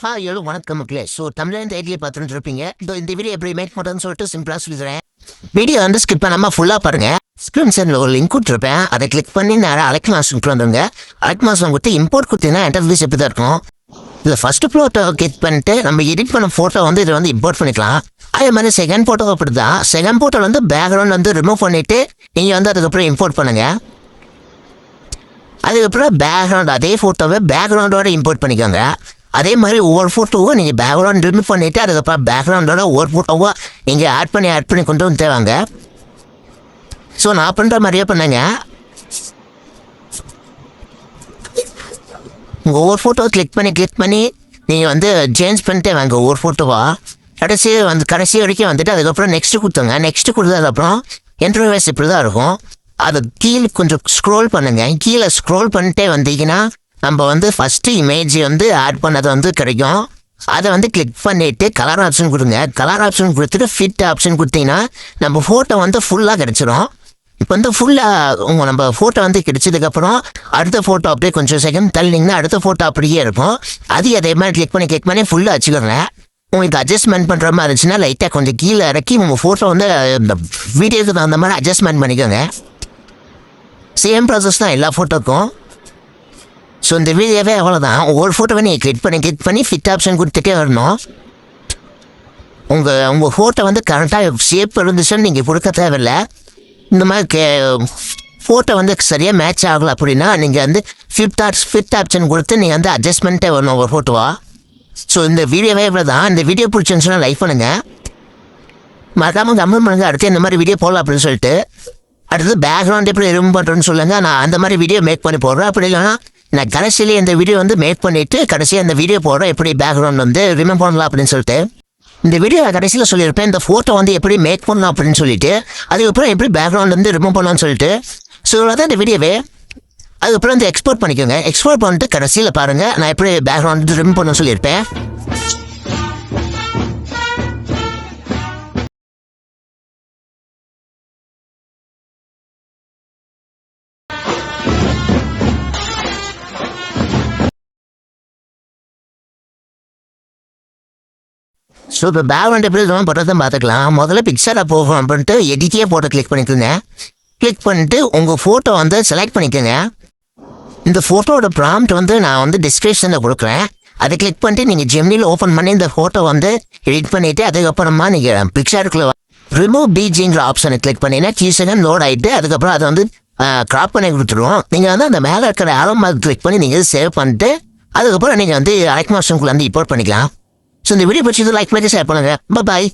வணக்கம் மக்களே. ஸோ தமிழ்நாடு டைட்டிலே பார்த்துட்டு இருப்பீங்க. இந்த வீடியோ எப்படி மேக் பண்ணுறதுன்னு சொல்லிட்டு சிம்பிளாக சொல்லிடுறேன். வீடியோ வந்து ஸ்கிப் பண்ணாமல் ஃபுல்லாக பாருங்கள். ஸ்க்ரீன் சென்டரில் ஒரு லிங்க் கொடுத்துருப்பேன். அதை கிளிக் பண்ணி நேராக அலெக்ட் மாதம் வந்துங்க. அலெக்ட் மாதம் கொடுத்து இம்போர்ட் கொடுத்தீங்கன்னா இன்டர்ஃபேஸ் எப்படி தான் இருக்கும். இதில் ஃபஸ்ட்டு ஃபோட்டோ கிளிக் பண்ணிட்டு நம்ம எடிட் பண்ண ஃபோட்டோ வந்து இதை வந்து இம்போர்ட் பண்ணிக்கலாம். அதே மாதிரி செகண்ட் ஃபோட்டோ அப்படி தான். செகண்ட் ஃபோட்டோ வந்து பேக்ரவுண்ட் வந்து ரிமூவ் பண்ணிவிட்டு நீங்கள் வந்து அதுக்கப்புறம் இம்போர்ட் பண்ணுங்கள். அதுக்கப்புறம் பேக்ரவுண்ட் அதே ஃபோட்டோவை பேக்ரவுண்டோட இம்போர்ட் பண்ணிக்கோங்க. அதே மாதிரி ஒவ்வொரு ஃபோட்டோவும் நீங்கள் பேக்ரவுண்ட் ரிமூவ் பண்ணிவிட்டு அதுக்கப்புறம் பேக்ரவுண்டோட ஒவ்வொரு ஃபோட்டோவோ நீங்கள் ஆட் பண்ணி கொண்டு வந்து தேவாங்க. ஸோ நான் பண்ணுற மாதிரியே பண்ணுங்க. ஒவ்வொரு ஃபோட்டோ கிளிக் பண்ணி நீங்கள் வந்து சேஞ்ச் பண்ணிட்டே வாங்க ஒவ்வொரு ஃபோட்டோவா. கடைசி வரைக்கும் வந்துட்டு அதுக்கப்புறம் நெக்ஸ்ட்டு கொடுத்துங்க. நெக்ஸ்ட்டு கொடுத்ததுக்கப்புறம் இன்டர்ஃபேஸ் இப்படி தான் இருக்கும். அதை கீழே கொஞ்சம் ஸ்க்ரோல் பண்ணுங்கள். கீழே ஸ்க்ரோல் பண்ணிட்டே வந்தீங்கன்னா நம்ம வந்து ஃபஸ்ட்டு இமேஜ் வந்து ஆட் பண்ணது வந்து கிடைக்கும். அதை வந்து கிளிக் பண்ணிவிட்டு கலர் ஆப்ஷன் கொடுங்க. கலர் ஆப்ஷன் கொடுத்துட்டு ஃபிட் ஆப்ஷன் கொடுத்தீங்கன்னா நம்ம ஃபோட்டோ வந்து ஃபுல்லாக கிடச்சிரும். இப்போ வந்து ஃபுல்லாக நம்ம ஃபோட்டோ வந்து கிடைச்சதுக்கப்புறம் அடுத்த ஃபோட்டோ அப்படியே கொஞ்சம் செகண்ட் தள்ளிங்கன்னா அடுத்த ஃபோட்டோ அப்படியே இருக்கும். அதே மாதிரி கிளிக் பண்ணி ஃபுல்லாக வச்சுக்கோங்க. உங்களுக்கு அட்ஜஸ்ட்மெண்ட் பண்ணுற மாதிரி இருந்துச்சுன்னா லைட்டாக கொஞ்சம் கீழே இறக்கி உங்கள் ஃபோட்டோ வந்து இந்த வீடியோக்கு தகுந்த மாதிரி அட்ஜஸ்ட்மெண்ட் பண்ணிக்கோங்க. சேம் ப்ராசஸ் தான் எல்லா ஃபோட்டோக்கும். ஸோ இந்த வீடியோவே அவ்வளோதான். ஒவ்வொரு ஃபோட்டோவை நீங்கள் கிளிக் பண்ணி ஃபிட் ஆப்ஷன் கொடுத்துட்டே வரணும். உங்கள் ஃபோட்டோ வந்து கரெக்டாக ஷேப் இருந்துச்சுன்னு நீங்கள் கொடுக்க தேவையில்லை. இந்த மாதிரி ஃபோட்டோ வந்து சரியாக மேட்ச் ஆகலை அப்படின்னா நீங்கள் வந்து ஃபிட் ஆப்ஷன் கொடுத்து நீங்கள் வந்து அட்ஜஸ்ட்மெண்ட்டே வரணும் ஒவ்வொரு ஃபோட்டோவா. ஸோ இந்த வீடியோவே இவ்வளோ தான். இந்த வீடியோ பிடிச்சிருந்துச்சுன்னா லைக் பண்ணுங்கள். மறக்காமல் கமெண்ட் பண்ணுங்கள் அடுத்து இந்த மாதிரி வீடியோ போடலாம் அப்படின்னு சொல்லிட்டு. அடுத்து பேக்ரவுண்ட் எப்படி ரிமூவ் பண்ணுறேன்னு சொல்லுங்கள். நான் அந்த மாதிரி வீடியோ மேக் பண்ணி போடுறேன். அப்படி இல்லைன்னா நான் கடைசியிலே இந்த வீடியோ வந்து மேக் பண்ணிவிட்டு கடைசியாக இந்த வீடியோ போடுறேன் எப்படி பேக்ரவுண்ட் வந்து ரிமூவ் பண்ணலாம் அப்படின்னு சொல்லிட்டு. இந்த வீடியோ கடைசியில் சொல்லியிருப்பேன் இந்த ஃபோட்டோ வந்து எப்படி மேக் பண்ணலாம் அப்படின்னு சொல்லிட்டு. அதுக்கப்புறம் எப்படி பேக்ரவுண்ட் வந்து ரிமூவ் பண்ணலாம்னு சொல்லிட்டு. ஸோ தான் இந்த வீடியோவே. அதுக்கப்புறம் வந்து எக்ஸ்போர்ட் பண்ணிக்கோங்க. எக்ஸ்போர்ட் பண்ணிட்டு கடைசியில் பாருங்கள் நான் எப்படி பேக்ரவுண்ட் வந்து ரிமூவ் பண்ணணும்னு சொல்லியிருப்பேன். ஸோ இப்போ பேக்ரவுண்ட் எப்படி இதெல்லாம் பண்ணுறதும் பார்த்துக்கலாம். முதல்ல பிக்சராக போகும் அப்படின்ட்டு எடிட்டே ஃபோட்டோ கிளிக் பண்ணிக்கோங்க. கிளிக் பண்ணிட்டு உங்கள் ஃபோட்டோ வந்து செலக்ட் பண்ணிக்கோங்க. இந்த ஃபோட்டோட ப்ராம்ப்ட் வந்து நான் வந்து டிஸ்கிரிப்ஷனில் கொடுக்குறேன். அதை கிளிக் பண்ணிட்டு நீங்கள் ஜெமினியில் ஓப்பன் பண்ணி இந்த ஃபோட்டோ வந்து எடிட் பண்ணிவிட்டு அதுக்கப்புறமா நீங்கள் பிக்சருக்குள்ள ரிமூவ் பிஜிங்கிற ஆப்ஷனை கிளிக் பண்ணிங்கன்னா கீசகன் லோட் ஆகிட்டு அதுக்கப்புறம் அதை வந்து க்ராப் பண்ணி கொடுத்துருவோம். நீங்கள் வந்து அந்த மேலே இருக்கிற ஆரோ மார்க் கிளிக் பண்ணி நீங்கள் சேவ் பண்ணிட்டு அதுக்கப்புறம் நீங்கள் வந்து அலெக்ட் மாஸ்டருக்குள்ள வந்து இம்போர்ட் பண்ணிக்கலாம். ஸோ இந்த வீடியோ பிடிச்சது லைக் பண்ணி ஷேர் பண்ணுங்கள். பாய்.